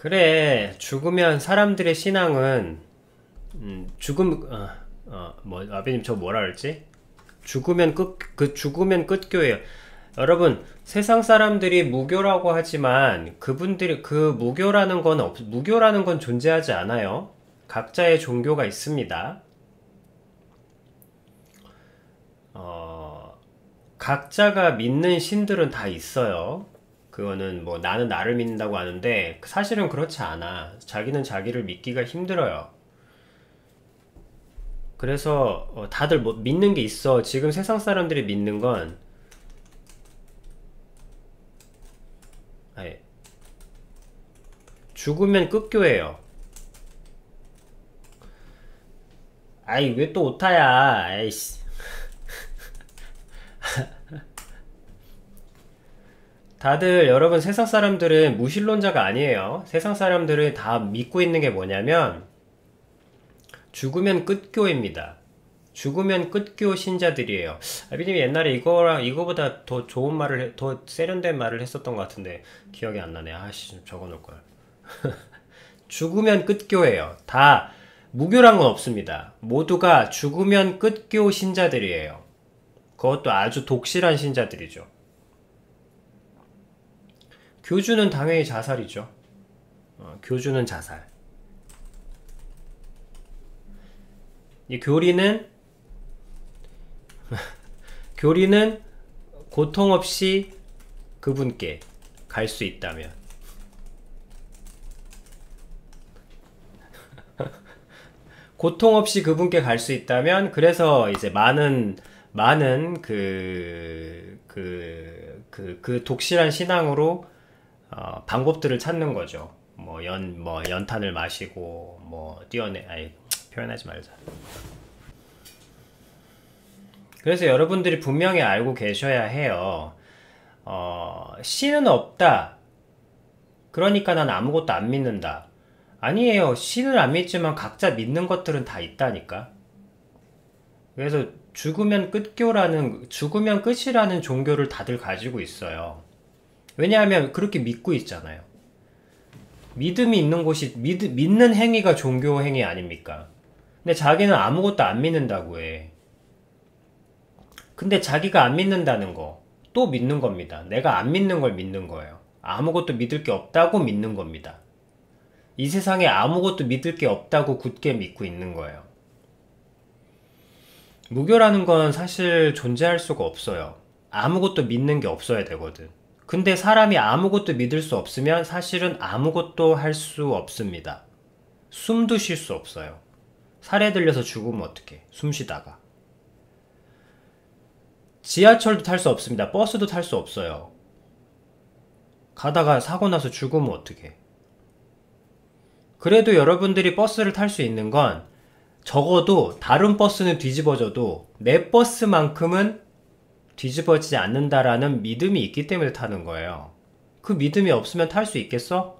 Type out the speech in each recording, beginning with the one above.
그래, 죽으면 사람들의 신앙은, 아버님 저 뭐라 그랬지? 죽으면 끝교예요. 여러분, 세상 사람들이 무교라고 하지만 그분들이 무교라는 건 존재하지 않아요. 각자의 종교가 있습니다. 각자가 믿는 신들은 다 있어요. 그거는 뭐 나는 나를 믿는다고 하는데 사실은 그렇지 않아. 자기는 자기를 믿기가 힘들어요. 그래서 다들 뭐 믿는 게 있어. 지금 세상 사람들이 믿는 건 아니, 죽으면 끝교예요. 아이 왜 또 오타야. 아이씨. 다들 여러분 세상 사람들은 무신론자가 아니에요. 세상 사람들은 다 믿고 있는 게 뭐냐면 죽으면 끝교입니다. 죽으면 끝교 신자들이에요. 아비님이 옛날에 이거보다 더 좋은 더 세련된 말을 했었던 것 같은데 기억이 안 나네. 아씨, 적어놓을 걸. 죽으면 끝교예요. 다 무교란 건 없습니다. 모두가 죽으면 끝교 신자들이에요. 그것도 아주 독실한 신자들이죠. 교주는 당연히 자살이죠. 교주는 자살. 이 교리는 고통 없이 그분께 갈 수 있다면, 고통 없이 그분께 갈 수 있다면, 그래서 이제 많은 그 독실한 신앙으로 방법들을 찾는 거죠. 뭐 연탄을 마시고 표현하지 말자. 그래서 여러분들이 분명히 알고 계셔야 해요. 신은 없다. 그러니까 난 아무것도 안 믿는다. 아니에요. 신을 안 믿지만 각자 믿는 것들은 다 있다니까. 그래서 죽으면 끝이라는 종교를 다들 가지고 있어요. 왜냐하면 그렇게 믿고 있잖아요. 믿음이 있는 곳이, 믿는 행위가 종교 행위 아닙니까? 근데 자기는 아무것도 안 믿는다고 해. 근데 자기가 안 믿는다는 거, 또 믿는 겁니다. 내가 안 믿는 걸 믿는 거예요. 아무것도 믿을 게 없다고 믿는 겁니다. 이 세상에 아무것도 믿을 게 없다고 굳게 믿고 있는 거예요. 무교라는 건 사실 존재할 수가 없어요. 아무것도 믿는 게 없어야 되거든. 근데 사람이 아무것도 믿을 수 없으면 사실은 아무것도 할 수 없습니다. 숨도 쉴 수 없어요. 살에 들려서 죽으면 어떡해. 숨 쉬다가. 지하철도 탈 수 없습니다. 버스도 탈 수 없어요. 가다가 사고 나서 죽으면 어떡해. 그래도 여러분들이 버스를 탈 수 있는 건 적어도 다른 버스는 뒤집어져도 내 버스만큼은 뒤집어지지 않는다라는 믿음이 있기 때문에 타는 거예요. 그 믿음이 없으면 탈 수 있겠어?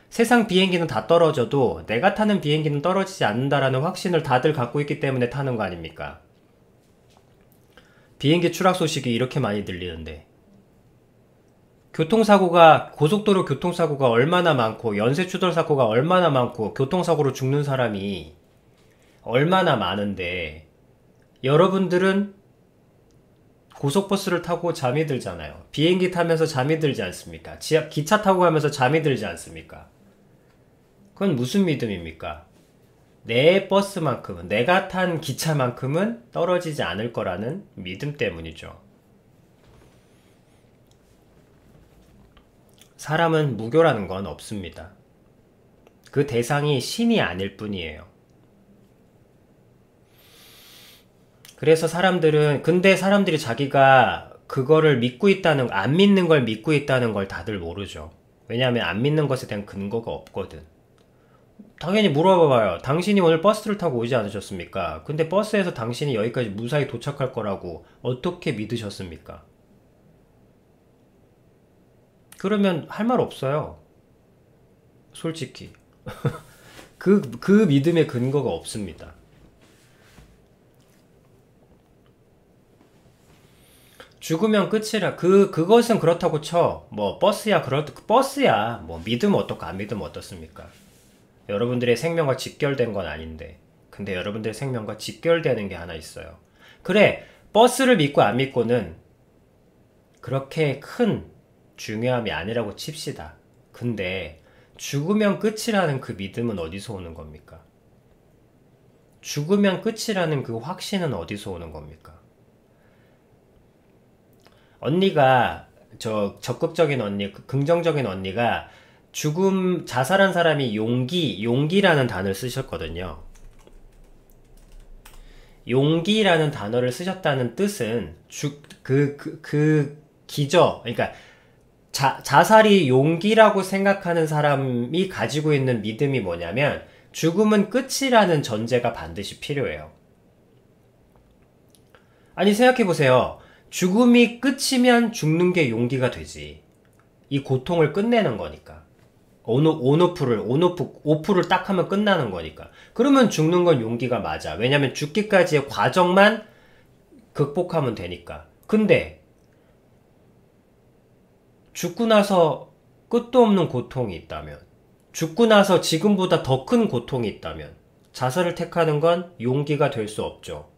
세상 비행기는 다 떨어져도 내가 타는 비행기는 떨어지지 않는다라는 확신을 다들 갖고 있기 때문에 타는 거 아닙니까? 비행기 추락 소식이 이렇게 많이 들리는데, 고속도로 교통사고가 얼마나 많고 연쇄추돌 사고가 얼마나 많고 교통사고로 죽는 사람이 얼마나 많은데 여러분들은 고속버스를 타고 잠이 들잖아요. 비행기 타면서 잠이 들지 않습니까? 기차 타고 가면서 잠이 들지 않습니까? 그건 무슨 믿음입니까? 내 버스만큼은, 내가 탄 기차만큼은 떨어지지 않을 거라는 믿음 때문이죠. 사람은 무교라는 건 없습니다. 그 대상이 신이 아닐 뿐이에요. 그래서 근데 사람들이 자기가 그거를 안 믿는 걸 믿고 있다는 걸 다들 모르죠. 왜냐하면 안 믿는 것에 대한 근거가 없거든. 당연히 물어봐봐요. 당신이 오늘 버스를 타고 오지 않으셨습니까? 근데 버스에서 당신이 여기까지 무사히 도착할 거라고 어떻게 믿으셨습니까? 그러면 할 말 없어요. 솔직히. 그 믿음의 근거가 없습니다. 죽으면 끝이라. 그것은 그렇다고 쳐. 뭐, 버스야. 뭐, 믿으면 어떻고, 안 믿으면 어떻습니까? 여러분들의 생명과 직결된 건 아닌데. 근데 여러분들의 생명과 직결되는 게 하나 있어요. 그래, 버스를 믿고 안 믿고는 그렇게 큰 중요함이 아니라고 칩시다. 근데, 죽으면 끝이라는 그 믿음은 어디서 오는 겁니까? 죽으면 끝이라는 그 확신은 어디서 오는 겁니까? 언니가 적극적인 언니, 긍정적인 언니가 자살한 사람이 용기라는 단어를 쓰셨거든요. 용기라는 단어를 쓰셨다는 뜻은 그러니까 자살이 용기라고 생각하는 사람이 가지고 있는 믿음이 뭐냐면 죽음은 끝이라는 전제가 반드시 필요해요. 아니, 생각해보세요. 죽음이 끝이면 죽는 게 용기가 되지. 이 고통을 끝내는 거니까. 오프를 딱 하면 끝나는 거니까. 그러면 죽는 건 용기가 맞아. 왜냐면 죽기까지의 과정만 극복하면 되니까. 근데, 죽고 나서 끝도 없는 고통이 있다면, 죽고 나서 지금보다 더 큰 고통이 있다면, 자살을 택하는 건 용기가 될 수 없죠.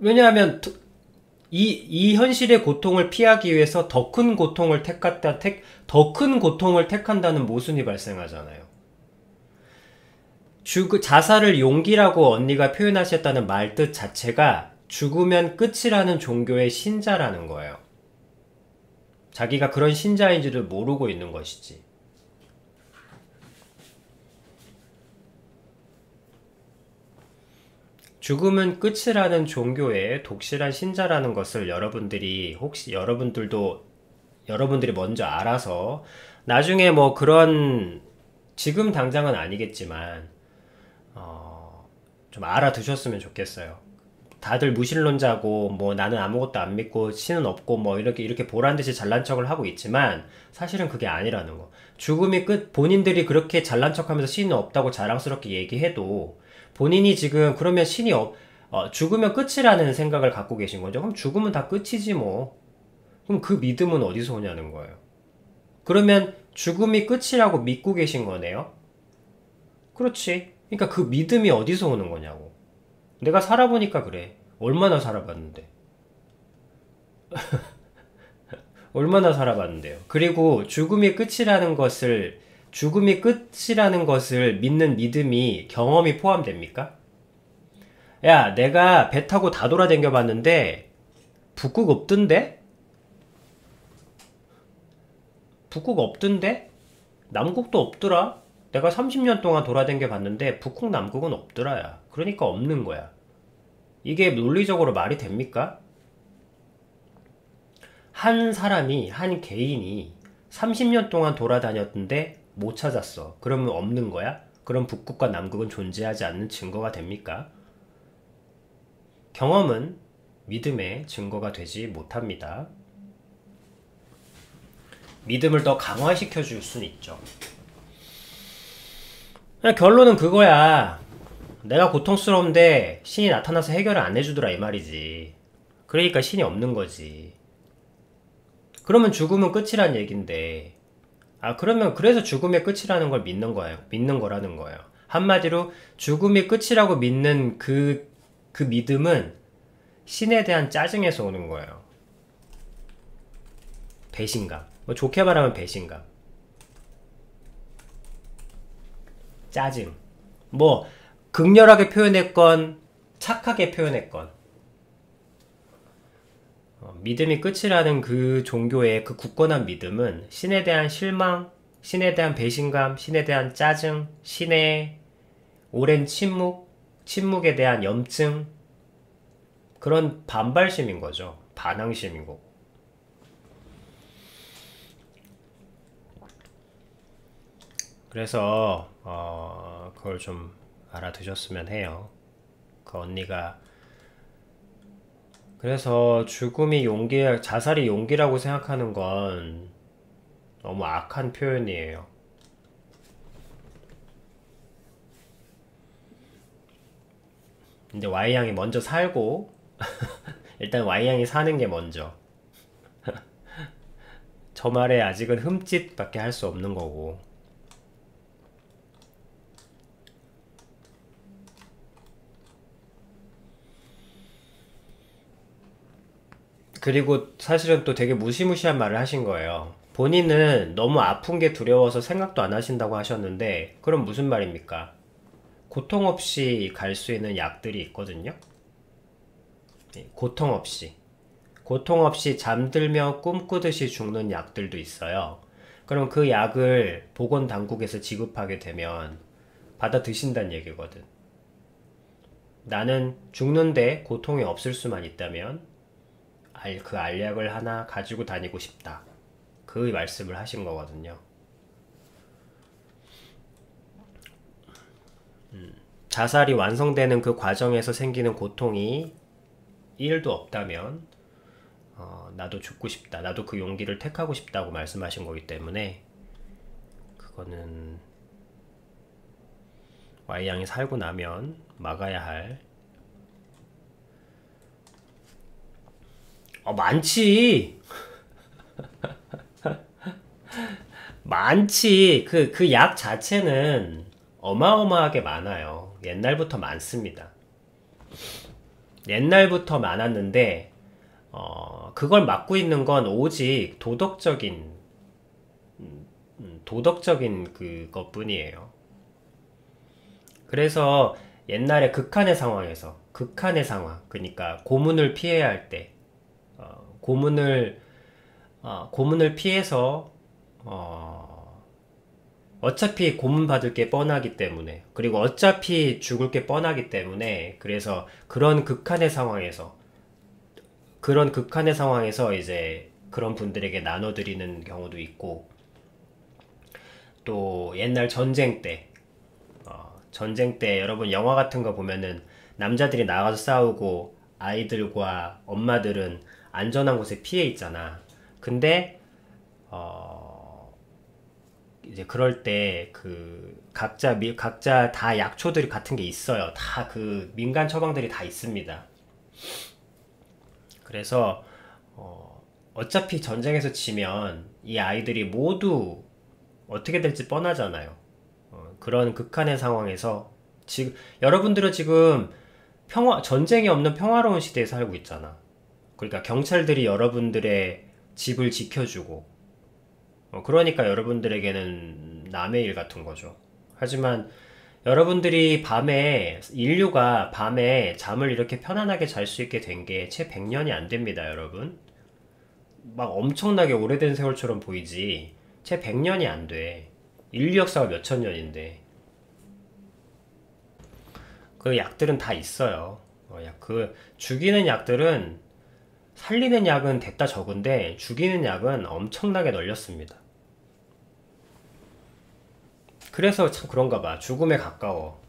왜냐하면 이 현실의 고통을 피하기 위해서 더 큰 고통을 더 큰 고통을 택한다는 모순이 발생하잖아요. 자살을 용기라고 언니가 표현하셨다는 말뜻 자체가 죽으면 끝이라는 종교의 신자라는 거예요. 자기가 그런 신자인지를 모르고 있는 것이지. 죽음은 끝이라는 종교의 독실한 신자라는 것을 여러분들이 먼저 알아서 나중에 뭐 그런 지금 당장은 아니겠지만 좀 알아두셨으면 좋겠어요. 다들 무신론자고 뭐 나는 아무것도 안 믿고 신은 없고 뭐 이렇게 보란듯이 잘난 척을 하고 있지만 사실은 그게 아니라는 거. 본인들이 그렇게 잘난 척하면서 신은 없다고 자랑스럽게 얘기해도 본인이 지금 그러면 죽으면 끝이라는 생각을 갖고 계신 거죠. 그럼 죽으면 다 끝이지 뭐. 그럼 그 믿음은 어디서 오냐는 거예요. 그러면 죽음이 끝이라고 믿고 계신 거네요. 그렇지. 그러니까 그 믿음이 어디서 오는 거냐고. 내가 살아보니까 그래. 얼마나 살아봤는데. 얼마나 살아봤는데요. 그리고 죽음이 끝이라는 것을 믿는 믿음이 경험이 포함됩니까? 야, 내가 배 타고 다 돌아다녀 봤는데 북극 없던데? 북극 없던데? 남극도 없더라? 내가 30년 동안 돌아다녀 봤는데 북극 남극은 없더라야. 그러니까 없는 거야. 이게 논리적으로 말이 됩니까? 한 개인이 30년 동안 돌아다녔는데 못 찾았어. 그러면 없는 거야? 그럼 북극과 남극은 존재하지 않는 증거가 됩니까? 경험은 믿음의 증거가 되지 못합니다. 믿음을 더 강화시켜 줄 수는 있죠. 결론은 그거야. 내가 고통스러운데 신이 나타나서 해결을 안 해주더라 이 말이지. 그러니까 신이 없는 거지. 그러면 죽음은 끝이란 얘긴데 그러면 그래서 죽음의 끝이라는 걸 믿는 거라는 거예요. 한마디로 죽음이 끝이라고 믿는 그 믿음은 신에 대한 짜증에서 오는 거예요. 배신감. 뭐 좋게 말하면 배신감. 짜증. 뭐 극렬하게 표현했건 착하게 표현했건 믿음이 끝이라는 그 종교의 그 굳건한 믿음은 신에 대한 실망, 신에 대한 배신감, 신에 대한 짜증, 신의 오랜 침묵에 대한 염증, 그런 반발심인 거죠. 반항심인 거고. 그래서 그걸 좀 알아두셨으면 해요. 그 언니가 그래서 자살이 용기라고 생각하는 건 너무 악한 표현이에요. 이제 Y양이 먼저 살고 일단 Y양이 사는 게 먼저. 저 말에 아직은 흠짓밖에 할 수 없는 거고. 그리고 사실은 또 되게 무시무시한 말을 하신 거예요. 본인은 너무 아픈 게 두려워서 생각도 안 하신다고 하셨는데, 그럼 무슨 말입니까? 고통 없이 갈 수 있는 약들이 있거든요. 고통 없이. 고통 없이 잠들며 꿈꾸듯이 죽는 약들도 있어요. 그럼 그 약을 보건당국에서 지급하게 되면 받아 드신다는 얘기거든. 나는 죽는데 고통이 없을 수만 있다면 그 알약을 하나 가지고 다니고 싶다. 그 말씀을 하신 거거든요. 자살이 완성되는 그 과정에서 생기는 고통이 1도 없다면 나도 죽고 싶다. 나도 그 용기를 택하고 싶다고 말씀하신 거기 때문에 그거는 Y양이 살고 나면 막아야 할 많지. 많지. 그 약 자체는 어마어마하게 많아요. 옛날부터 많습니다. 옛날부터 많았는데 그걸 막고 있는 건 오직 도덕적인 그것뿐이에요. 그래서 옛날에 극한의 상황에서 극한의 상황, 그러니까 고문을 피해야 할 때 고문을 피해서 어차피 고문 받을 게 뻔하기 때문에, 그리고 어차피 죽을 게 뻔하기 때문에, 그래서 그런 극한의 상황에서 이제 그런 분들에게 나눠드리는 경우도 있고, 또 옛날 전쟁 때 여러분 영화 같은 거 보면은 남자들이 나가서 싸우고 아이들과 엄마들은 안전한 곳에 피해 있잖아. 근데 이제 그럴 때 그 각자 다 약초들이 같은 게 있어요. 다 그 민간 처방들이 다 있습니다. 그래서 어차피 전쟁에서 지면 이 아이들이 모두 어떻게 될지 뻔하잖아요. 그런 극한의 상황에서 여러분들은 지금 전쟁이 없는 평화로운 시대에 살고 있잖아. 그러니까 경찰들이 여러분들의 집을 지켜주고, 그러니까 여러분들에게는 남의 일 같은 거죠. 하지만 여러분들이 인류가 밤에 잠을 이렇게 편안하게 잘 수 있게 된 게 채 100년이 안 됩니다, 여러분. 막 엄청나게 오래된 세월처럼 보이지, 채 100년이 안 돼. 인류 역사가 몇천 년인데. 그 약들은 다 있어요. 죽이는 약들은, 살리는 약은 됐다 적은데 죽이는 약은 엄청나게 널렸습니다. 그래서 참 그런가 봐. 죽음에 가까워.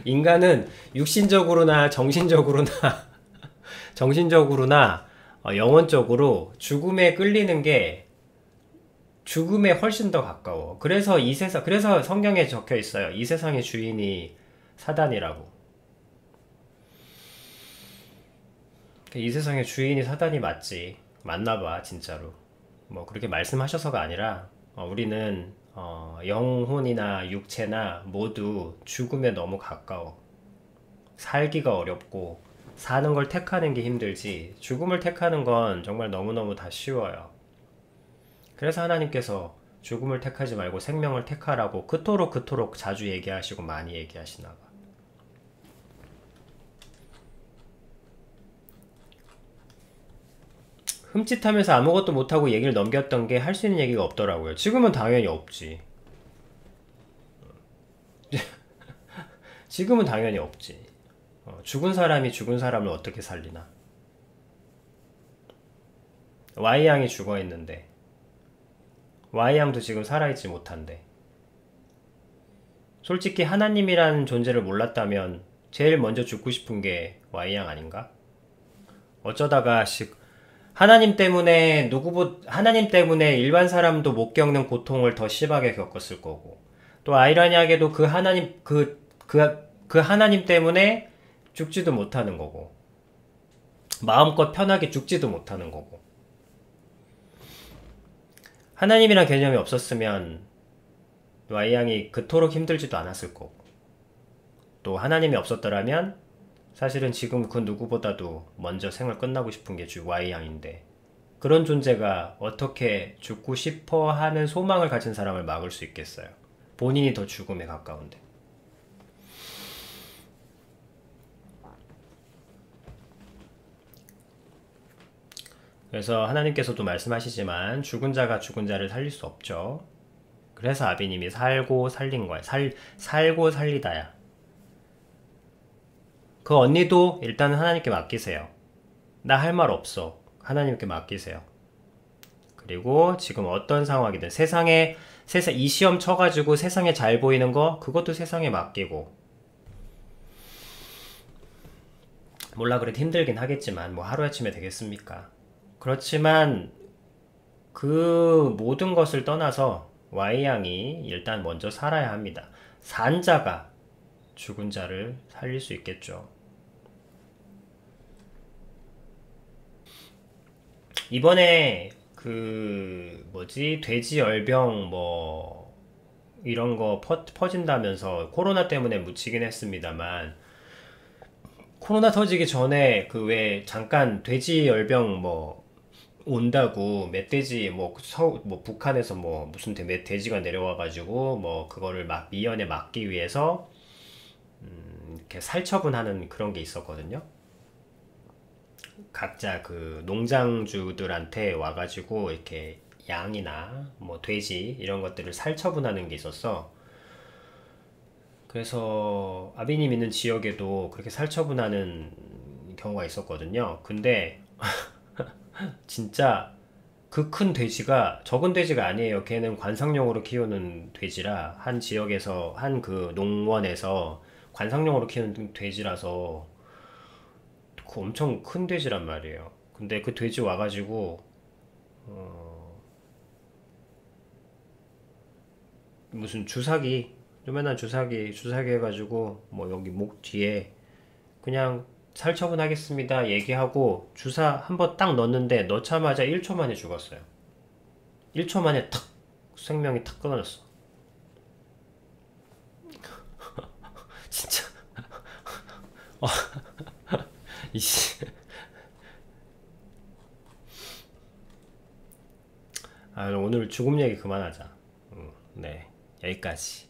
인간은 육신적으로나 정신적으로나 영혼적으로 죽음에 끌리는 게 죽음에 훨씬 더 가까워. 그래서 그래서 성경에 적혀 있어요. 이 세상의 주인이 사단이라고. 이 세상의 주인이 사단이 맞지. 맞나봐, 진짜로. 뭐 그렇게 말씀하셔서가 아니라 우리는 영혼이나 육체나 모두 죽음에 너무 가까워. 살기가 어렵고 사는 걸 택하는 게 힘들지, 죽음을 택하는 건 정말 너무너무 다 쉬워요. 그래서 하나님께서 죽음을 택하지 말고 생명을 택하라고 그토록 자주 얘기하시고 많이 얘기하시나 봐. 흠칫하면서 아무것도 못하고 얘기를 넘겼던 게 할 수 있는 얘기가 없더라고요. 지금은 당연히 없지. 지금은 당연히 없지. 죽은 사람이 죽은 사람을 어떻게 살리나. Y양이 죽어 있는데 Y양도 지금 살아있지 못한데. 솔직히 하나님이라는 존재를 몰랐다면 제일 먼저 죽고 싶은 게 Y양 아닌가? 어쩌다가 하나님 때문에 일반 사람도 못 겪는 고통을 더 심하게 겪었을 거고, 또 아이러니하게도 그 하나님 때문에 죽지도 못하는 거고, 마음껏 편하게 죽지도 못하는 거고. 하나님이란 개념이 없었으면 Y양이 그토록 힘들지도 않았을 거고, 또 하나님이 없었더라면 사실은 지금 그 누구보다도 먼저 생을 끝나고 싶은 게 Y양인데, 그런 존재가 어떻게 죽고 싶어 하는 소망을 가진 사람을 막을 수 있겠어요? 본인이 더 죽음에 가까운데. 그래서 하나님께서도 말씀하시지만 죽은 자가 죽은 자를 살릴 수 없죠. 그래서 아비님이 살고 살린 거야. 살고 살리다야. 그 언니도 일단은 하나님께 맡기세요. 나 할 말 없어. 하나님께 맡기세요. 그리고 지금 어떤 상황이든 세상 이 시험 쳐가지고 세상에 잘 보이는 거 그것도 세상에 맡기고, 몰라 그래도 힘들긴 하겠지만 뭐 하루아침에 되겠습니까? 그렇지만 그 모든 것을 떠나서 Y양이 일단 먼저 살아야 합니다. 산 자가 죽은 자를 살릴 수 있겠죠. 이번에 그 뭐지 돼지 열병 뭐 이런 거 퍼진다면서 코로나 때문에 묻히긴 했습니다만, 코로나 터지기 전에 그 왜 잠깐 돼지 열병 뭐 온다고 멧돼지 뭐 북한에서 뭐 무슨 멧돼지가 내려와가지고 뭐 그거를 막 미연에 막기 위해서 이렇게 살처분하는 그런 게 있었거든요. 각자 그 농장주들한테 와가지고 이렇게 양이나 뭐 돼지 이런 것들을 살처분하는 게 있었어. 그래서 아비님 있는 지역에도 그렇게 살처분하는 경우가 있었거든요. 근데 진짜 그 큰 돼지가 적은 돼지가 아니에요. 걔는 관상용으로 키우는 돼지라, 한 지역에서 한 그 농원에서 관상용으로 키우는 돼지라서 그 엄청 큰 돼지란 말이에요. 근데 그 돼지 와가지고 무슨 주사기, 요만한 주사기 해가지고 뭐 여기 목 뒤에 그냥 살처분하겠습니다 얘기하고 주사 한번 딱 넣었는데 넣자마자 1초 만에 죽었어요. 1초 만에 탁 생명이 탁 끊어졌어. 진짜. 이씨. 오늘 죽음 얘기 그만하자. 네, 여기까지.